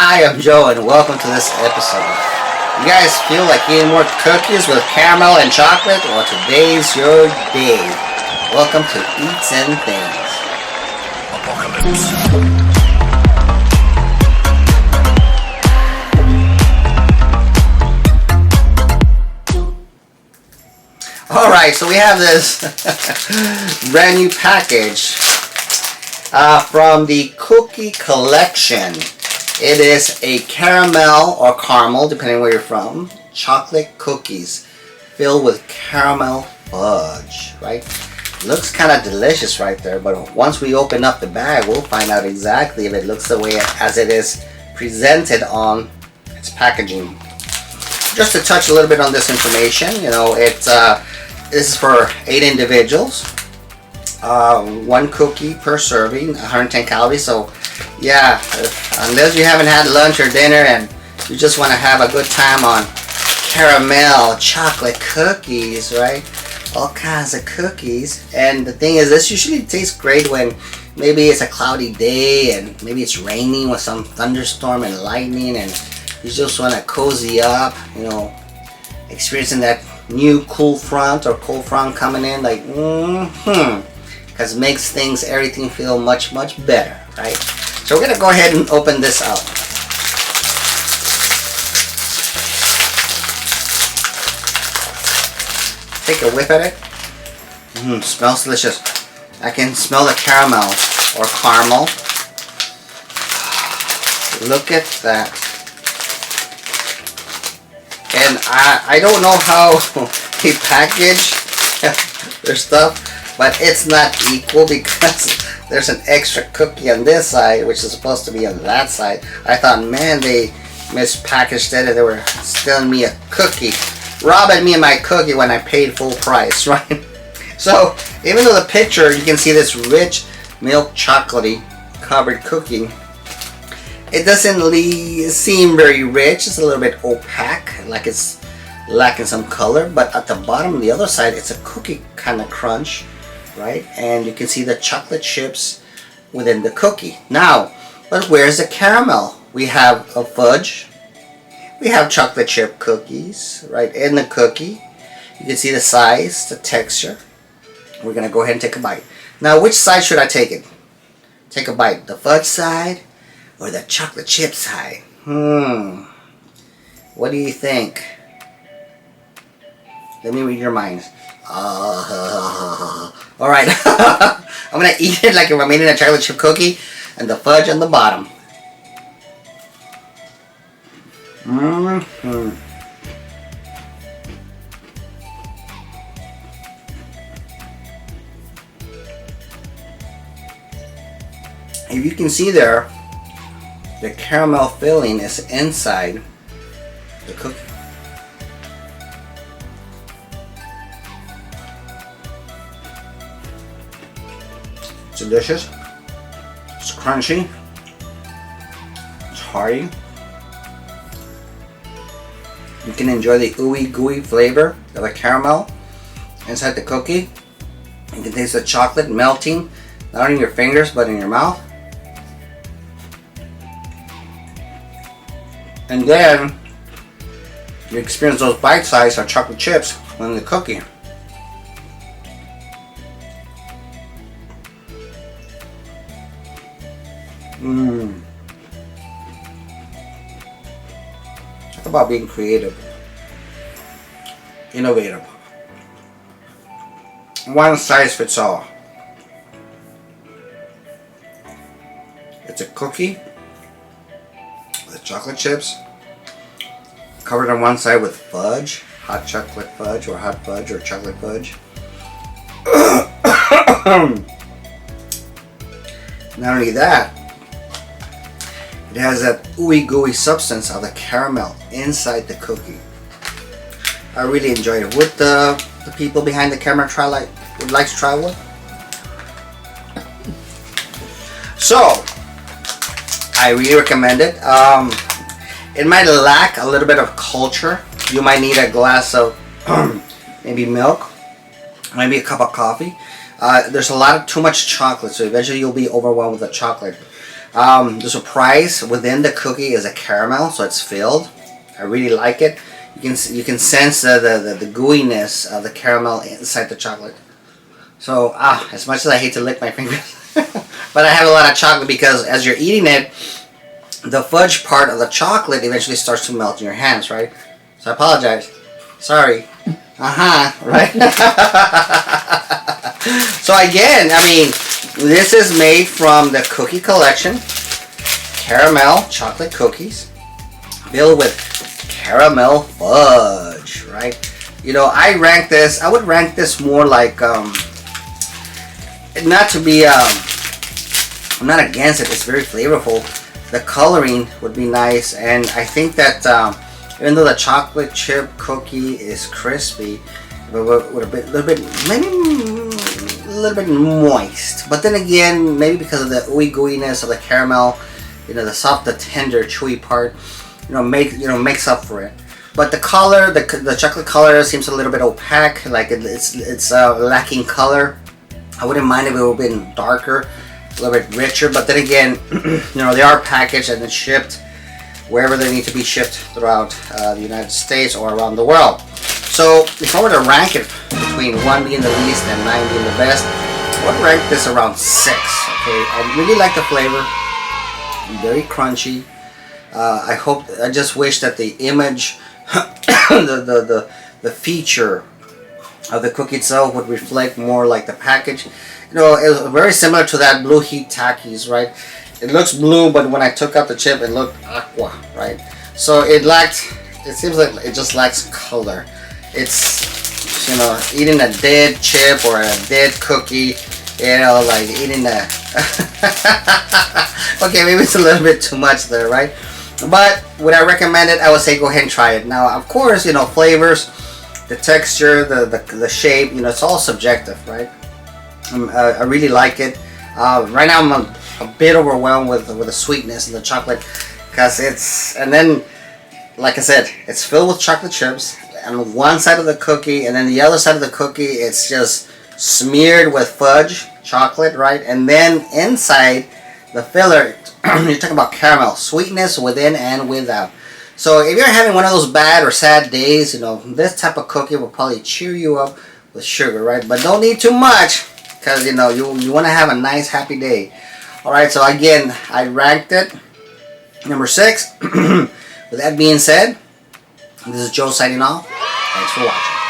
Hi, I'm Joe, and welcome to this episode. You guys feel like eating more cookies with caramel and chocolate? Well, today's your day. Welcome to Eatz and Things. Apocalypse. Alright, so we have this brand new package from the Cookie Collection. It is a caramel or caramel, depending where you're from, chocolate cookies filled with caramel fudge, right? Looks kind of delicious right there, but once we open up the bag, we'll find out exactly if it looks the way as it is presented on its packaging. Just to touch a little bit on this information, you know, this is for 8 individuals, 1 cookie per serving, 110 calories. So yeah, unless you haven't had lunch or dinner and you just want to have a good time on caramel chocolate cookies, right? All kinds of cookies. And the thing is, this usually tastes great when maybe it's a cloudy day and maybe it's raining with some thunderstorm and lightning, and you just want to cozy up, you know, experiencing that new cool front or cold front coming in, like because it makes everything feel much better, right? So we're gonna go ahead and open this up. Take a whiff at it. Smells delicious. I can smell the caramel or caramel. Look at that. And I don't know how they package their stuff, but it's not equal because there's an extra cookie on this side, which is supposed to be on that side. I thought, man, they mispackaged it and they were stealing me a cookie, robbing me of my cookie when I paid full price, right? So even though the picture, you can see this rich milk chocolatey covered cookie, it doesn't seem very rich. It's a little bit opaque, like it's lacking some color. But at the bottom, the other side, it's a cookie kind of crunch, right? And you can see the chocolate chips within the cookie. Now, but where's the caramel? We have a fudge. We have chocolate chip cookies, right, in the cookie. You can see the size, the texture. We're going to go ahead and take a bite. Now, which side should I take it? Take a bite. The fudge side or the chocolate chip side? What do you think? Let me read your minds. Alright. I'm going to eat it like if I'm eating a chocolate chip cookie and the fudge on the bottom. If you can see there, the caramel filling is inside the cookie. It's delicious. It's crunchy. It's hearty. You can enjoy the ooey gooey flavor of the caramel inside the cookie. You can taste the chocolate melting, not in your fingers but in your mouth. And then you experience those bite size or chocolate chips in the cookie. Talk about being creative, innovative. One size fits all. It's a cookie with chocolate chips, covered on one side with fudge, hot chocolate fudge or hot fudge or chocolate fudge. Not only that, it has that ooey gooey substance of the caramel inside the cookie. I really enjoyed it. Would the people behind the camera would like to try one? So I really recommend it. It might lack a little bit of culture. You might need a glass of maybe milk, maybe a cup of coffee. There's a lot of too much chocolate, so eventually you'll be overwhelmed with the chocolate. The surprise within the cookie is a caramel, so it's filled. I really like it. You can sense the gooiness of the caramel inside the chocolate. So as much as I hate to lick my fingers, but I have a lot of chocolate because as you're eating it, the fudge part of the chocolate eventually starts to melt in your hands, right? So I apologize. Sorry. Right? So again, I mean, this is made from the cookie collection. Caramel chocolate cookies filled with caramel fudge, right? You know, I would rank this more like, not to be, I'm not against it. It's very flavorful. The coloring would be nice, and I think that even though the chocolate chip cookie is crispy, but with a little bit moist. But then again, maybe because of the ooey gooiness of the caramel, you know, the soft, the tender, chewy part, makes up for it. But the color, the chocolate color seems a little bit opaque, like it's lacking color. I wouldn't mind if it would have been darker, a little bit richer. But then again, they are packaged and then shipped wherever they need to be shipped throughout the United States or around the world. So if I were to rank it between 1 being the least and 9 being the best, I would rank this around 6. Okay, I really like the flavor, very crunchy. I just wish that the image, the feature of the cookie itself would reflect more like the package. You know, it's very similar to that Blue Heat Takis, right? It looks blue, but when I took out the chip, it looked aqua, right? So it seems like it just lacks color. It's, eating a dead chip or a dead cookie, like eating a, okay, maybe it's a little bit too much there, right? But would I recommend it? I would say go ahead and try it. Now, of course, flavors, the texture, the shape, it's all subjective, right? I really like it. Right now I'm a bit overwhelmed with the sweetness and the chocolate, because and then, like I said, it's filled with chocolate chips on one side of the cookie, and then the other side of the cookie, it's just smeared with fudge chocolate, right? And then inside the filler, you're talking about caramel, sweetness within and without. So if you're having one of those bad or sad days, this type of cookie will probably cheer you up with sugar, right? But don't eat too much, because you want to have a nice happy day. All right, so again, I ranked it number 6. With that being said, this is Joe signing off. Thanks for watching.